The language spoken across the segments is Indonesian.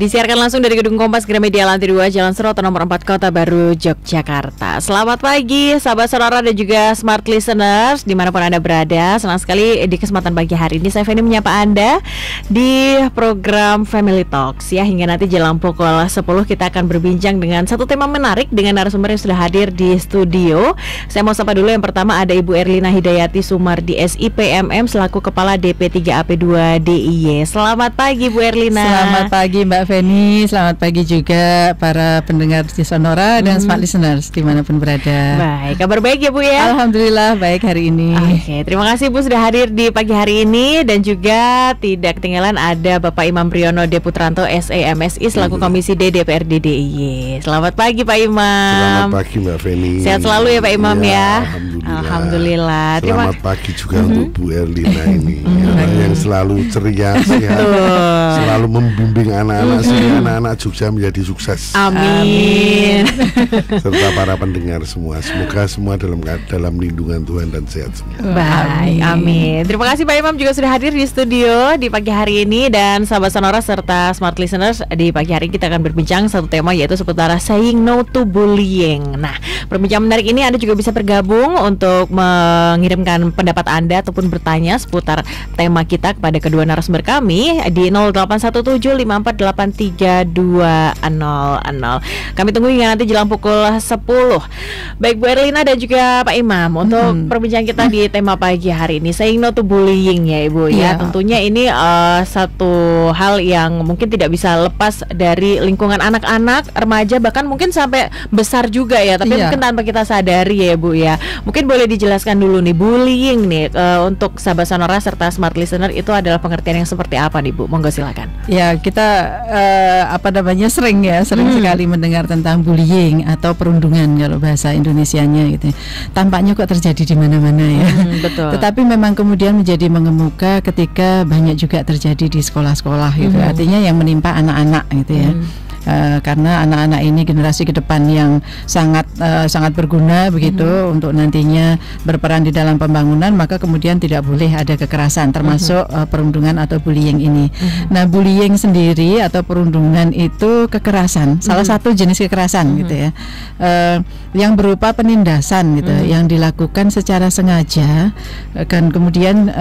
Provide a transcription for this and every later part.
Disiarkan langsung dari Gedung Kompas Gramedia Lantai 2 Jalan Seroto nomor 4 Kota Baru, Yogyakarta. Selamat pagi sahabat sonora dan juga smart listeners dimanapun Anda berada. Senang sekali di kesempatan pagi hari ini saya Feni menyapa Anda di program Family Talks ya. Hingga nanti jelang pukul 10 kita akan berbincang dengan satu tema menarik dengan narasumber yang sudah hadir di studio. Saya mau sapa dulu, yang pertama ada Ibu Erlina Hidayati Sumardi SIPMM selaku Kepala DP3AP2 DIY. Selamat pagi Bu Erlina. Selamat pagi Mbak Feni, selamat pagi juga para pendengar di Sonora dan smart listeners dimanapun berada. Baik, kabar baik ya Bu ya? Alhamdulillah baik hari ini. Oke, terima kasih Bu sudah hadir di pagi hari ini. Dan juga tidak ketinggalan ada Bapak Imam Priyono D. Putranto SEMSI selaku Komisi D DPRD DIY. Selamat pagi Pak Imam. Selamat pagi Mbak Feni. Sehat selalu ya Pak Imam ya. Alhamdulillah. Selamat pagi juga untuk Bu Erlina ini yang selalu ceria, sehat, selalu membimbing anak-anak Jogja menjadi sukses. Amin. Serta para pendengar semua, semoga semua dalam lindungan Tuhan dan sehat semua. Baik, amin. Terima kasih Pak Imam juga sudah hadir di studio di pagi hari ini. Dan sahabat Sonora serta smart listeners, di pagi hari kita akan berbincang satu tema, yaitu seputar saying no to bullying. Nah, perbincangan menarik ini Anda juga bisa bergabung untuk mengirimkan pendapat Anda ataupun bertanya seputar tema kita kepada kedua narasumber kami di 081754832000. Kami tunggu hingga nanti jelang pukul 10. Baik Bu Erlina dan juga Pak Imam, untuk perbincangan kita di tema pagi hari ini saying no to bullying ya Ibu ya. Tentunya ini satu hal yang mungkin tidak bisa lepas dari lingkungan anak-anak, remaja, bahkan mungkin sampai besar juga ya. Tapi mungkin tanpa kita sadari ya Bu ya. Mungkin boleh dijelaskan dulu nih, bullying nih untuk sahabat Sonora serta smart listener itu adalah pengertian yang seperti apa nih Bu? Monggo silakan. Ya, kita sering sekali mendengar tentang bullying atau perundungan kalau bahasa Indonesianya gitu. Tampaknya kok terjadi di mana-mana ya. Betul. Tetapi memang kemudian menjadi mengemuka ketika banyak juga terjadi di sekolah-sekolah gitu. Artinya yang menimpa anak-anak gitu ya. Karena anak-anak ini generasi ke depan yang sangat berguna begitu untuk nantinya berperan di dalam pembangunan, maka kemudian tidak boleh ada kekerasan termasuk perundungan atau bullying ini. Nah, bullying sendiri atau perundungan itu kekerasan, salah satu jenis kekerasan gitu ya, yang berupa penindasan gitu, yang dilakukan secara sengaja dan kemudian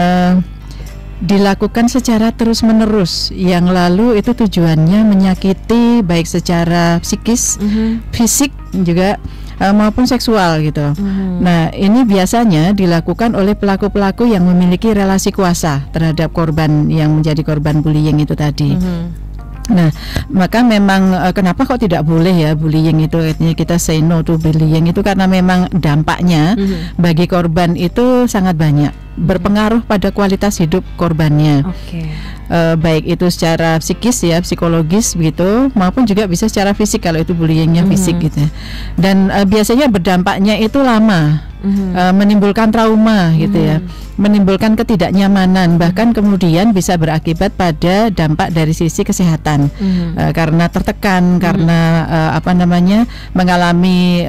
dilakukan secara terus-menerus, yang lalu itu tujuannya menyakiti baik secara psikis, fisik juga maupun seksual gitu. Nah, ini biasanya dilakukan oleh pelaku-pelaku yang memiliki relasi kuasa terhadap korban yang menjadi korban bullying itu tadi. Nah, maka memang kenapa kok tidak boleh ya bullying itu, artinya kita say no to bullying itu karena memang dampaknya bagi korban itu sangat banyak, berpengaruh pada kualitas hidup korbannya. Baik itu secara psikis ya, psikologis begitu, maupun juga bisa secara fisik kalau itu bullyingnya fisik gitu. Dan biasanya berdampaknya itu lama. Menimbulkan trauma gitu ya, menimbulkan ketidaknyamanan, bahkan kemudian bisa berakibat pada dampak dari sisi kesehatan, karena tertekan, karena mengalami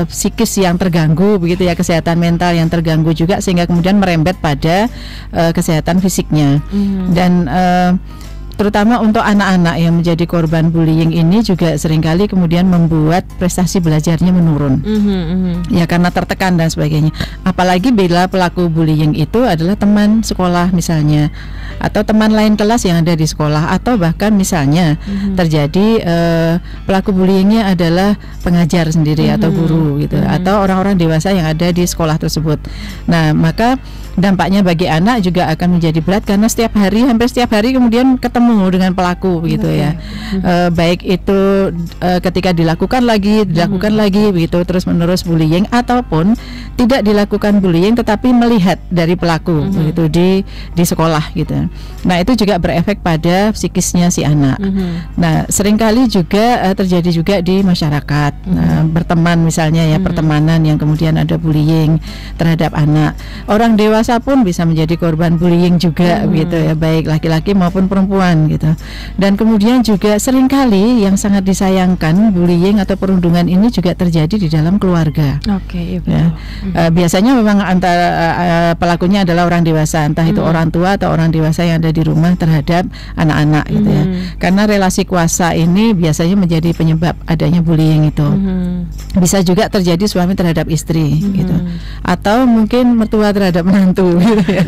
psikis yang terganggu begitu ya, kesehatan mental yang terganggu juga, sehingga kemudian merembet pada kesehatan fisiknya. Dan terutama untuk anak-anak yang menjadi korban bullying ini juga seringkali kemudian membuat prestasi belajarnya menurun, ya karena tertekan dan sebagainya. Apalagi bila pelaku bullying itu adalah teman sekolah misalnya, atau teman lain kelas yang ada di sekolah, atau bahkan misalnya terjadi pelaku bullyingnya adalah pengajar sendiri atau guru gitu, atau orang-orang dewasa yang ada di sekolah tersebut. Nah, maka dampaknya bagi anak juga akan menjadi berat karena hampir setiap hari kemudian ketemu dengan pelaku begitu ya. Baik itu ketika dilakukan lagi begitu terus menerus bullying, ataupun tidak dilakukan bullying tetapi melihat dari pelaku begitu di sekolah gitu. Nah, itu juga berefek pada psikisnya si anak. Nah, seringkali juga terjadi juga di masyarakat, berteman misalnya ya, pertemanan yang kemudian ada bullying terhadap anak. Orang dewasa pun bisa menjadi korban bullying juga gitu ya, baik laki-laki maupun perempuan perundungan gitu. Dan kemudian juga seringkali yang sangat disayangkan, bullying atau perundungan ini juga terjadi di dalam keluarga. Oke, ya. Biasanya memang antara pelakunya adalah orang dewasa, entah itu orang tua atau orang dewasa yang ada di rumah terhadap anak-anak gitu ya. Karena relasi kuasa ini biasanya menjadi penyebab adanya bullying itu. Bisa juga terjadi suami terhadap istri gitu. Atau mungkin mertua terhadap menantu gitu ya.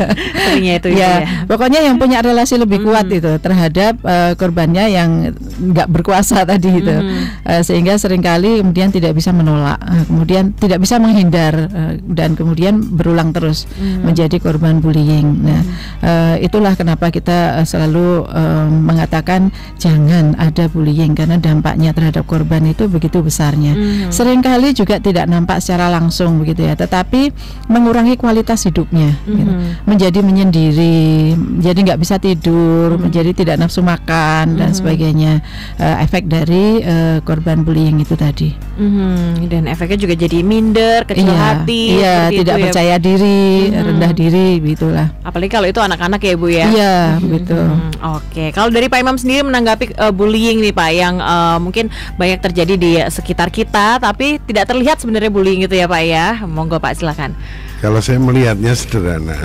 Itu ya. Pokoknya yang punya relasi lebih kuat itu terhadap korbannya yang nggak berkuasa tadi itu, sehingga seringkali kemudian tidak bisa menolak, kemudian tidak bisa menghindar, dan kemudian berulang terus menjadi korban bullying. Nah, itulah kenapa kita selalu mengatakan jangan ada bullying karena dampaknya terhadap korban itu begitu besarnya. Seringkali juga tidak nampak secara langsung begitu ya, tetapi mengurangi kualitas hidupnya, gitu. Menjadi menyendiri, jadi nggak bisa tidur, menjadi tidak nafsu makan dan sebagainya, efek dari korban bullying itu tadi. Dan efeknya juga jadi minder, kecil hati, tidak percaya diri, rendah diri, begitulah. Apalagi kalau itu anak-anak ya Bu ya. Iya, betul. Oke, kalau dari Pak Imam sendiri menanggapi bullying nih Pak, yang mungkin banyak terjadi di sekitar kita, tapi tidak terlihat sebenarnya bullying itu ya Pak ya. Monggo Pak, silakan. Kalau saya melihatnya sederhana.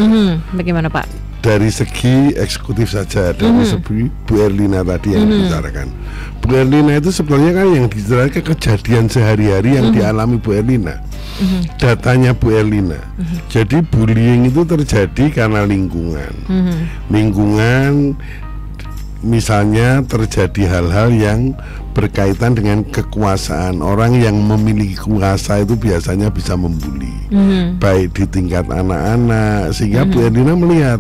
Bagaimana Pak? Dari segi eksekutif saja, dari segi Bu Erlina tadi yang dibicarakan. Bu Erlina itu sebenarnya kan yang dibicarakan kejadian sehari-hari yang dialami Bu Erlina. Datanya Bu Erlina. Jadi bullying itu terjadi karena lingkungan. Lingkungan, misalnya terjadi hal-hal yang berkaitan dengan kekuasaan. Orang yang memiliki kuasa itu biasanya bisa membuli, baik di tingkat anak-anak, sehingga Bu Erlina melihat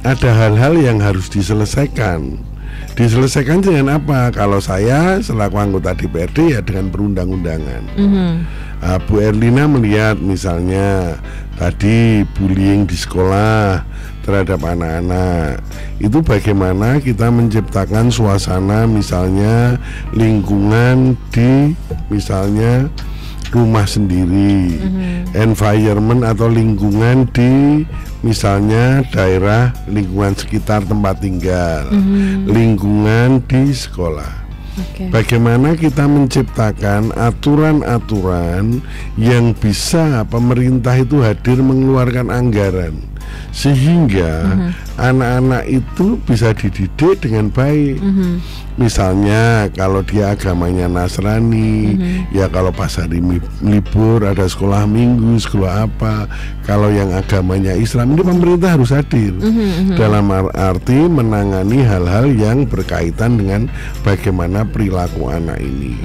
ada hal-hal yang harus diselesaikan. Diselesaikan dengan apa? Kalau saya selaku anggota DPRD ya dengan perundang-undangan. Bu Erlina melihat misalnya tadi bullying di sekolah terhadap anak-anak, itu bagaimana kita menciptakan suasana misalnya lingkungan di misalnya rumah sendiri, environment atau lingkungan di misalnya daerah lingkungan sekitar tempat tinggal, lingkungan di sekolah. Bagaimana kita menciptakan aturan-aturan yang bisa pemerintah itu hadir mengeluarkan anggaran sehingga anak-anak itu bisa dididik dengan baik. Misalnya kalau dia agamanya Nasrani, ya kalau pas hari libur ada sekolah minggu, sekolah apa. Kalau yang agamanya Islam, ini pemerintah harus hadir dalam arti menangani hal-hal yang berkaitan dengan bagaimana perilaku anak ini.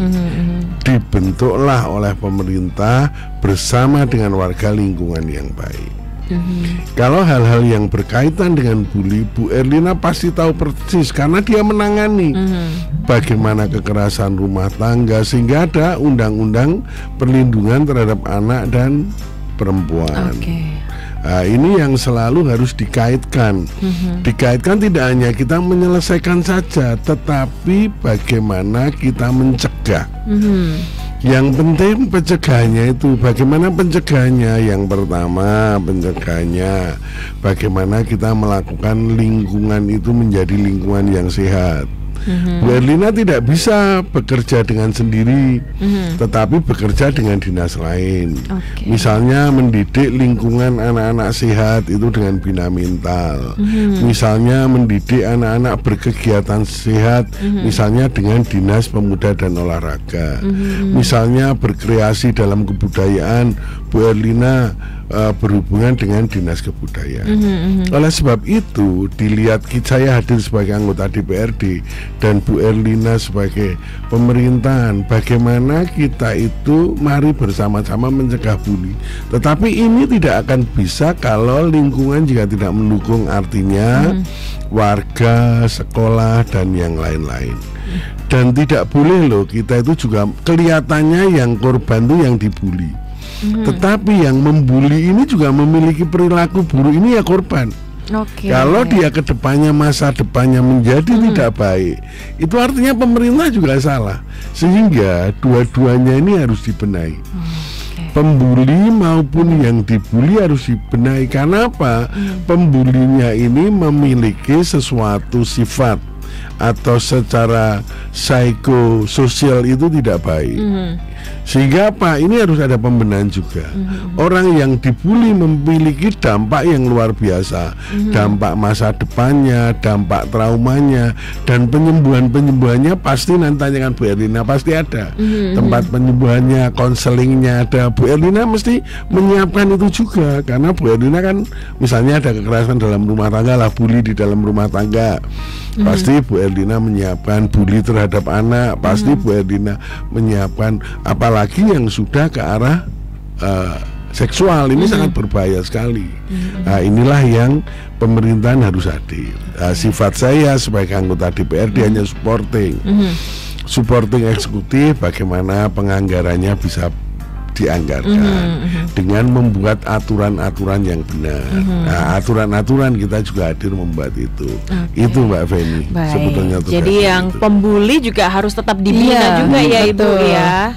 Dibentuklah oleh pemerintah bersama dengan warga lingkungan yang baik. Kalau hal-hal yang berkaitan dengan bully, Bu Erlina pasti tahu persis karena dia menangani bagaimana kekerasan rumah tangga, sehingga ada undang-undang perlindungan terhadap anak dan perempuan. Nah, ini yang selalu harus dikaitkan. Dikaitkan tidak hanya kita menyelesaikan saja, tetapi bagaimana kita mencegah. Yang penting pencegahannya itu. Bagaimana pencegahannya? Yang pertama pencegahannya bagaimana kita melakukan lingkungan itu menjadi lingkungan yang sehat. Bu Erlina tidak bisa bekerja dengan sendiri, tetapi bekerja dengan dinas lain. Misalnya mendidik lingkungan anak-anak sehat itu dengan bina mental. Misalnya mendidik anak-anak berkegiatan sehat, misalnya dengan dinas pemuda dan olahraga. Misalnya berkreasi dalam kebudayaan, Bu Erlina berhubungan dengan dinas kebudayaan. Oleh sebab itu, dilihat saya hadir sebagai anggota DPRD dan Bu Erlina sebagai pemerintahan, bagaimana kita itu mari bersama-sama mencegah bully. Tetapi ini tidak akan bisa kalau lingkungan juga tidak mendukung, artinya warga, sekolah dan yang lain-lain. Dan tidak boleh loh kita itu juga kelihatannya yang korban itu yang dibully. Tetapi yang membuli ini juga memiliki perilaku buruk, ini ya korban. Kalau dia kedepannya, masa depannya menjadi tidak baik, itu artinya pemerintah juga salah. Sehingga dua-duanya ini harus dibenahi. Pembuli maupun yang dibuli harus dibenahi. Karena apa? Pembulinya ini memiliki sesuatu sifat atau secara psikososial itu tidak baik. Sehingga apa? Ini harus ada pembenahan juga. Orang yang dibully memiliki dampak yang luar biasa, dampak masa depannya, dampak traumanya, dan penyembuhannya pasti nanti tanyakan Bu Erlina, pasti ada tempat penyembuhannya, konselingnya ada. Bu Erlina mesti menyiapkan itu juga, karena Bu Erlina kan misalnya ada kekerasan dalam rumah tangga lah, bully di dalam rumah tangga, pasti Bu Erlina menyiapkan. Bully terhadap anak, pasti Bu Erlina menyiapkan. Apalagi yang sudah ke arah seksual, ini sangat berbahaya sekali. Nah, inilah yang pemerintahan harus hadir. Sifat saya sebagai anggota DPRD hanya supporting eksekutif, bagaimana penganggarannya bisa dianggarkan dengan membuat aturan-aturan yang benar. Nah, aturan-aturan kita juga hadir membuat itu. Itu Mbak Feni. Sebetulnya jadi yang itu. Pembuli juga harus tetap dibina juga ya Ibu ya.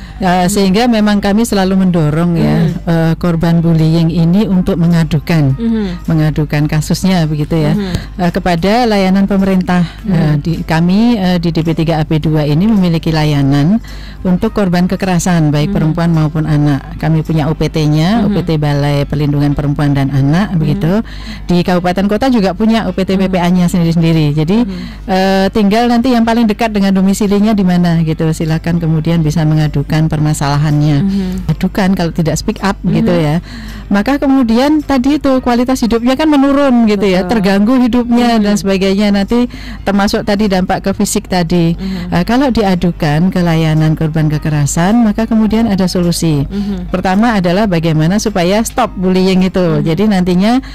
Sehingga memang kami selalu mendorong korban bullying ini untuk mengadukan kasusnya begitu ya kepada layanan pemerintah. Kami di DP3AP2 ini memiliki layanan untuk korban kekerasan baik perempuan maupun anak. Kami punya UPT-nya, UPT Balai Perlindungan Perempuan dan Anak begitu. Di kabupaten kota juga punya UPT PPA-nya sendiri-sendiri. Jadi tinggal nanti yang paling dekat dengan domisilinya di mana gitu. Silakan kemudian bisa mengadukan permasalahannya. Adukan kalau tidak speak up gitu ya. Maka kemudian tadi itu kualitas hidupnya kan menurun gitu ya, terganggu hidupnya dan sebagainya, nanti termasuk tadi dampak ke fisik tadi. Kalau diadukan ke layanan korban kekerasan, maka kemudian ada solusi. Pertama adalah bagaimana supaya stop bullying itu. Jadi nantinya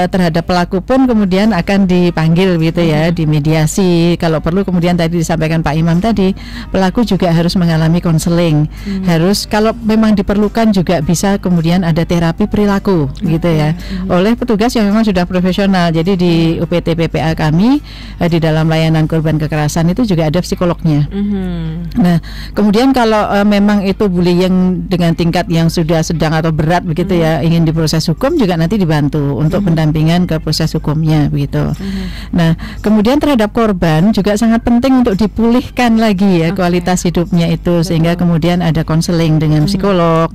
terhadap pelaku pun kemudian akan dipanggil gitu ya, dimediasi. Kalau perlu kemudian tadi disampaikan Pak Imam tadi, pelaku juga harus mengalami konseling. Harus kalau memang diperlukan juga bisa kemudian ada terapi perilaku gitu ya, oleh petugas yang memang sudah profesional. Jadi di UPT PPA kami di dalam layanan korban kekerasan itu juga ada psikolognya. Nah, kemudian kalau memang itu bullying dengan tingkat yang sudah sedang atau berat begitu ya, ingin diproses hukum juga nanti dibantu untuk pendampingan ke proses hukumnya begitu. Nah, kemudian terhadap korban juga sangat penting untuk dipulihkan lagi ya kualitas hidupnya itu, sehingga kemudian ada konseling dengan psikolog,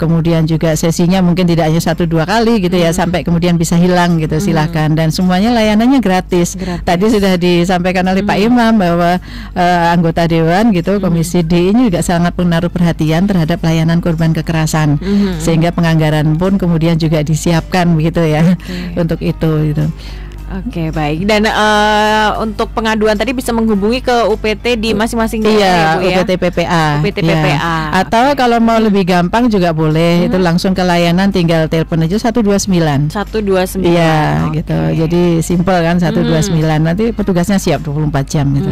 kemudian juga sesinya mungkin tidak hanya 1-2 kali gitu ya, sampai kemudian bisa hilang gitu. Silakan, dan semuanya layanannya gratis. Tadi sudah disampaikan oleh Pak Imam bahwa anggota dewan gitu Komisi D ini juga sangat menaruh perhatian terhadap layanan korban kekerasan, sehingga penganggaran pun kemudian juga disiapkan begitu ya untuk itu gitu. Oke, baik. Dan untuk pengaduan tadi bisa menghubungi ke UPT di masing-masing ya, Bu, ya? UPT PPA. UPT PPA. Atau kalau mau lebih gampang juga boleh, itu langsung ke layanan, tinggal telepon aja 129. 129. Iya, gitu. Jadi simpel kan 129. Nanti petugasnya siap 24 jam gitu.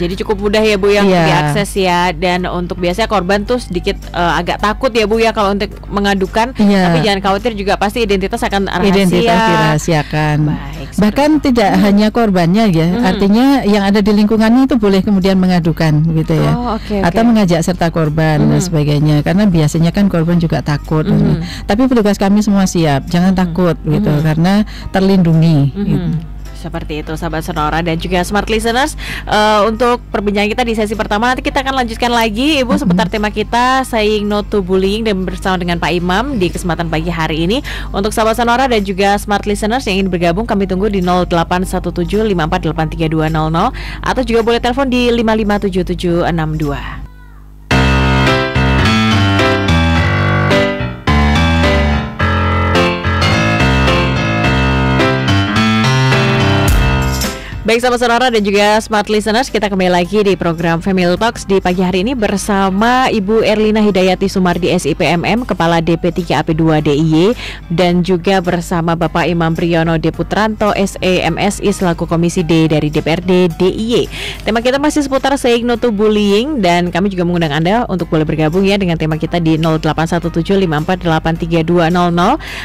Jadi cukup mudah ya Bu yang diakses ya. Dan untuk biasanya korban tuh sedikit agak takut ya Bu ya kalau untuk mengadukan. Tapi jangan khawatir, juga pasti identitas akan rahasia. Identitas dirahasiakan. Baik. Bahkan tidak hanya korbannya ya, artinya yang ada di lingkungannya itu boleh kemudian mengadukan gitu ya. Atau mengajak serta korban dan sebagainya, karena biasanya kan korban juga takut. Tapi petugas kami semua siap, jangan takut gitu, karena terlindungi gitu. Seperti itu sahabat Sonora dan juga smart listeners, untuk perbincangan kita di sesi pertama. Nanti kita akan lanjutkan lagi Ibu seputar tema kita Saying No to Bullying, dan bersama dengan Pak Imam di kesempatan pagi hari ini. Untuk sahabat Sonora dan juga smart listeners yang ingin bergabung, kami tunggu di 081754832000 atau juga boleh telepon di 557762. Baik sahabat Sonora dan juga smart listeners, kita kembali lagi di program Family Talks di pagi hari ini bersama Ibu Erlina Hidayati Sumardi SIPMM, Kepala DP3AP2 DIY, dan juga bersama Bapak Imam Priyono Deputranto SEMSI selaku Komisi D dari DPRD DIY. Tema kita masih seputar Saying No to Bullying, dan kami juga mengundang Anda untuk boleh bergabung ya dengan tema kita di 081754832000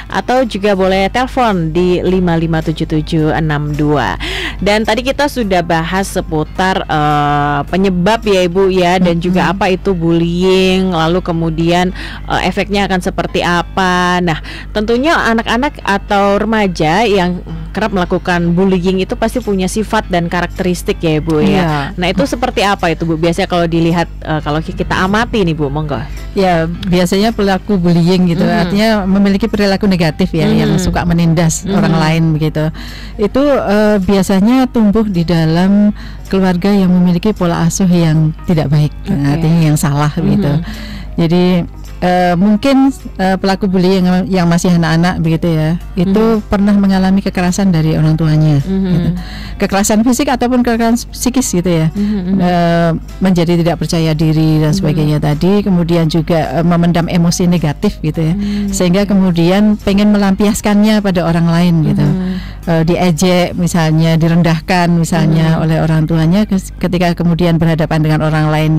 atau juga boleh telepon di 557762. Dan tadi tadi kita sudah bahas seputar penyebab ya Ibu ya, dan juga apa itu bullying, lalu kemudian efeknya akan seperti apa. Nah, tentunya anak-anak atau remaja yang kerap melakukan bullying itu pasti punya sifat dan karakteristik ya Ibu ya. Nah, itu seperti apa itu Bu? Biasanya kalau dilihat, kalau kita amati nih Bu, monggo. Ya, biasanya pelaku bullying gitu, artinya memiliki perilaku negatif ya, yang suka menindas orang lain begitu. Itu biasanya tumbuh di dalam keluarga yang memiliki pola asuh yang tidak baik, artinya yang salah gitu. Jadi mungkin pelaku bullying yang masih anak-anak begitu ya, itu pernah mengalami kekerasan dari orang tuanya, gitu. Kekerasan fisik ataupun kekerasan psikis gitu ya, menjadi tidak percaya diri dan sebagainya tadi, kemudian juga memendam emosi negatif gitu ya, sehingga kemudian pengen melampiaskannya pada orang lain gitu. Diejek misalnya, direndahkan misalnya oleh orang tuanya, ketika kemudian berhadapan dengan orang lain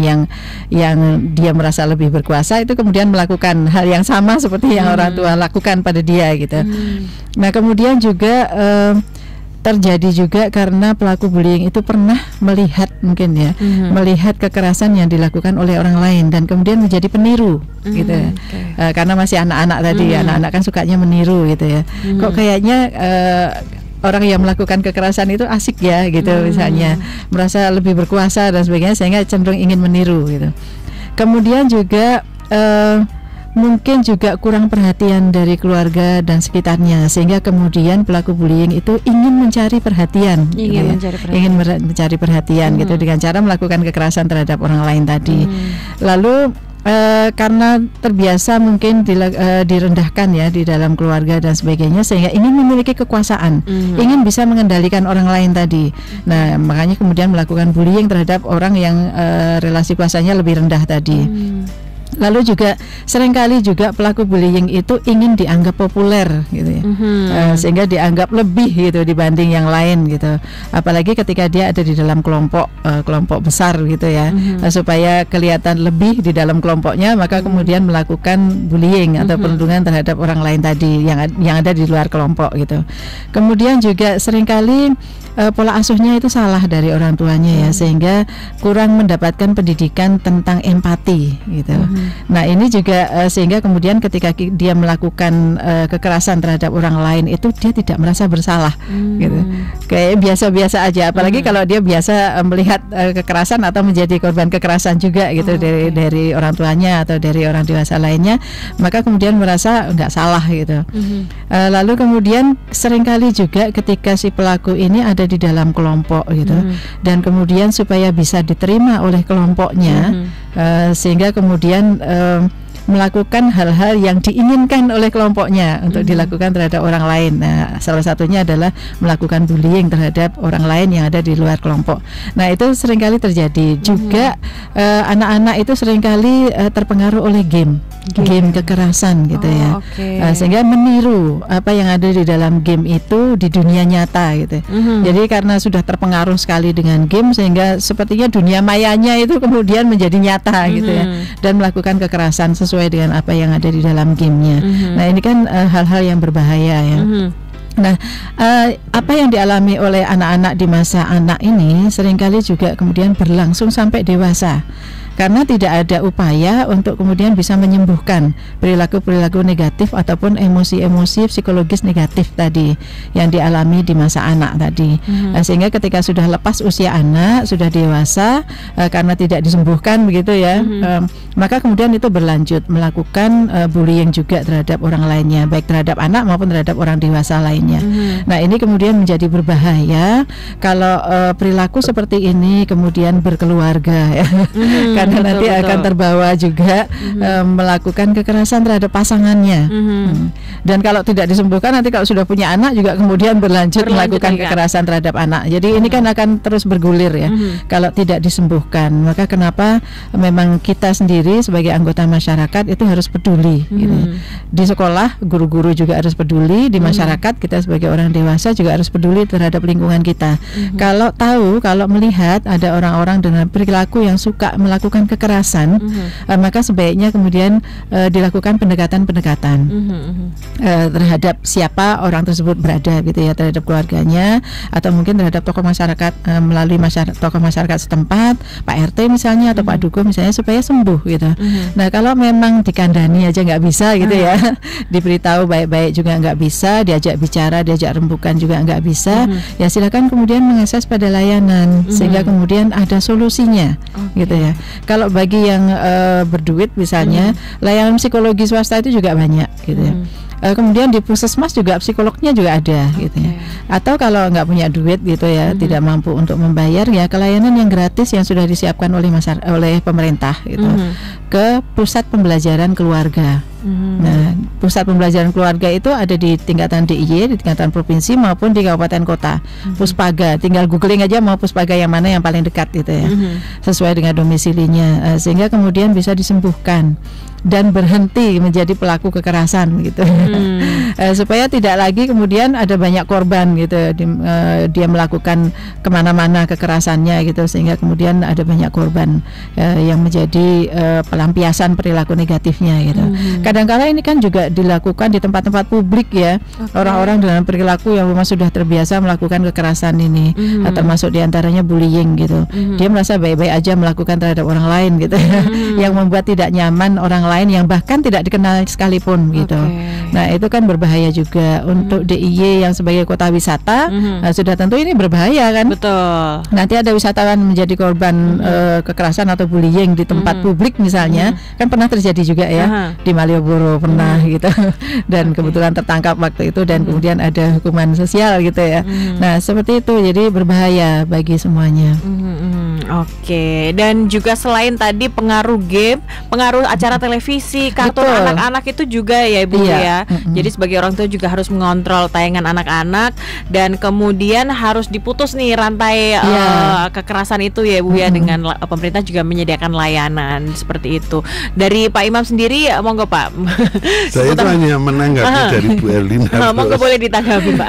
yang dia merasa lebih berkuasa, itu kemudian melakukan hal yang sama seperti yang orang tua lakukan pada dia gitu. Nah, kemudian juga terjadi juga karena pelaku bullying itu pernah melihat mungkin ya, melihat kekerasan yang dilakukan oleh orang lain dan kemudian menjadi peniru gitu. Karena masih anak-anak tadi, anak-anak kan sukanya meniru gitu ya. Kok kayaknya orang yang melakukan kekerasan itu asik ya gitu, misalnya merasa lebih berkuasa dan sebagainya, sehingga cenderung ingin meniru gitu. Kemudian juga mungkin juga kurang perhatian dari keluarga dan sekitarnya, sehingga kemudian pelaku bullying itu ingin mencari perhatian, ingin mencari perhatian gitu, dengan cara melakukan kekerasan terhadap orang lain tadi. Lalu karena terbiasa mungkin direndahkan ya di dalam keluarga dan sebagainya, sehingga ingin memiliki kekuasaan, ingin bisa mengendalikan orang lain tadi. Nah, makanya kemudian melakukan bullying terhadap orang yang relasi kuasanya lebih rendah tadi. Lalu juga seringkali juga pelaku bullying itu ingin dianggap populer gitu ya, sehingga dianggap lebih gitu dibanding yang lain gitu. Apalagi ketika dia ada di dalam kelompok besar gitu ya, supaya kelihatan lebih di dalam kelompoknya, maka kemudian melakukan bullying atau perundungan terhadap orang lain tadi yang ada di luar kelompok gitu. Kemudian juga seringkali pola asuhnya itu salah dari orang tuanya ya, sehingga kurang mendapatkan pendidikan tentang empati gitu. Nah, ini juga sehingga kemudian ketika dia melakukan kekerasan terhadap orang lain itu dia tidak merasa bersalah gitu. Kayak biasa-biasa aja, apalagi kalau dia biasa melihat kekerasan atau menjadi korban kekerasan juga gitu, dari orang tuanya atau dari orang dewasa lainnya, maka kemudian merasa nggak salah gitu. Lalu kemudian seringkali juga ketika si pelaku ini ada di dalam kelompok gitu, dan kemudian supaya bisa diterima oleh kelompoknya, sehingga kemudian melakukan hal-hal yang diinginkan oleh kelompoknya untuk dilakukan terhadap orang lain. Nah, salah satunya adalah melakukan bullying terhadap orang lain yang ada di luar kelompok. Nah, itu seringkali terjadi. Juga anak-anak itu seringkali terpengaruh oleh game kekerasan gitu ya. Sehingga meniru apa yang ada di dalam game itu di dunia nyata gitu. Jadi karena sudah terpengaruh sekali dengan game, sehingga sepertinya dunia mayanya itu kemudian menjadi nyata gitu ya, dan melakukan kekerasan sesuai dengan apa yang ada di dalam gamenya. Nah, ini kan hal-hal yang berbahaya ya. Nah, apa yang dialami oleh anak-anak di masa anak ini seringkali juga kemudian berlangsung sampai dewasa, karena tidak ada upaya untuk kemudian bisa menyembuhkan perilaku-perilaku negatif ataupun emosi-emosi psikologis negatif tadi yang dialami di masa anak tadi. Sehingga ketika sudah lepas usia anak, sudah dewasa, karena tidak disembuhkan begitu ya, maka kemudian itu berlanjut melakukan bullying juga terhadap orang lainnya, baik terhadap anak maupun terhadap orang dewasa lainnya. Nah, ini kemudian menjadi berbahaya kalau perilaku seperti ini kemudian berkeluarga ya. Karena nanti akan terbawa juga melakukan kekerasan terhadap pasangannya. Dan kalau tidak disembuhkan, nanti kalau sudah punya anak juga kemudian berlanjut melakukan kekerasan terhadap anak. Jadi ini kan akan terus bergulir ya, kalau tidak disembuhkan. Maka kenapa memang kita sendiri sebagai anggota masyarakat itu harus peduli gitu. Di sekolah guru-guru juga harus peduli, di masyarakat kita sebagai orang dewasa juga harus peduli terhadap lingkungan kita. Kalau melihat ada orang-orang dengan perilaku yang suka melakukan melakukan kekerasan, maka sebaiknya kemudian dilakukan pendekatan-pendekatan terhadap siapa orang tersebut berada gitu ya, terhadap keluarganya atau mungkin terhadap tokoh masyarakat melalui tokoh masyarakat setempat, Pak RT misalnya atau Pak Dukun misalnya, supaya sembuh gitu. Nah kalau memang dikandani aja nggak bisa gitu ya, diberitahu baik-baik juga nggak bisa, diajak bicara, diajak rembukan juga nggak bisa, ya silakan kemudian mengakses pada layanan sehingga kemudian ada solusinya gitu ya. Kalau bagi yang berduit misalnya, layanan psikologi swasta itu juga banyak gitu ya. Kemudian di puskesmas juga psikolognya juga ada gitu ya. Atau kalau nggak punya duit gitu ya, tidak mampu untuk membayar, ya ke layanan yang gratis yang sudah disiapkan oleh pemerintah gitu, ke pusat pembelajaran keluarga. Nah, pusat pembelajaran keluarga itu ada di tingkatan DIY, di tingkatan provinsi maupun di kabupaten kota. Puspaga, tinggal googling aja mau puspaga yang mana yang paling dekat gitu ya, sesuai dengan domisilinya, sehingga kemudian bisa disembuhkan dan berhenti menjadi pelaku kekerasan gitu. Supaya tidak lagi kemudian ada banyak korban gitu, dia melakukan kemana-mana kekerasannya gitu, sehingga kemudian ada banyak korban yang menjadi pelampiasan perilaku negatifnya gitu. Kadang-kala ini kan juga dilakukan di tempat-tempat publik ya, orang-orang dengan perilaku yang memang sudah terbiasa melakukan kekerasan ini, termasuk diantaranya bullying gitu. Dia merasa baik-baik aja melakukan terhadap orang lain gitu, yang membuat tidak nyaman orang lain yang bahkan tidak dikenal sekalipun gitu. Nah itu kan berbahaya juga untuk DIY yang sebagai kota wisata. Sudah tentu ini berbahaya kan. Betul. Nanti ada wisatawan menjadi korban kekerasan atau bullying di tempat publik misalnya, kan pernah terjadi juga ya di Malioboro pernah gitu. Dan kebetulan tertangkap waktu itu dan kemudian ada hukuman sosial gitu ya. Nah seperti itu, jadi berbahaya bagi semuanya. Oke, dan juga selain tadi pengaruh game, pengaruh acara televisi, kartun anak-anak itu juga ya Ibu ya. Jadi sebagai orang tua juga harus mengontrol tayangan anak-anak, dan kemudian harus diputus nih rantai kekerasan itu ya Ibu ya, dengan pemerintah juga menyediakan layanan seperti itu. Dari Pak Imam sendiri, monggo Pak. Saya itu hanya menanggapi dari Bu Erlina. Monggo boleh ditanggapi Pak.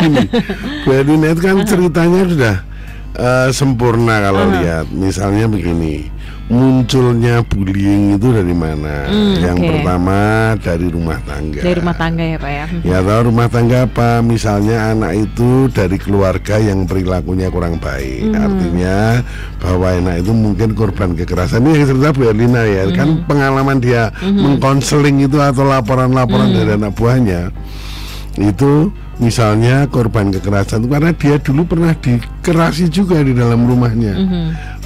Bu Erlina itu kan ceritanya sudah sempurna kalau lihat. Misalnya begini, munculnya bullying itu dari mana? Yang pertama dari rumah tangga. Dari rumah tangga ya Pak ya. Ya tahu rumah tangga apa? Misalnya anak itu dari keluarga yang perilakunya kurang baik. Artinya bahwa anak itu mungkin korban kekerasan. Ini cerita Bu Erlina ya, kan pengalaman dia mengkonseling itu atau laporan-laporan dari anak buahnya itu. Misalnya korban kekerasan itu karena dia dulu pernah dikerasi juga di dalam rumahnya,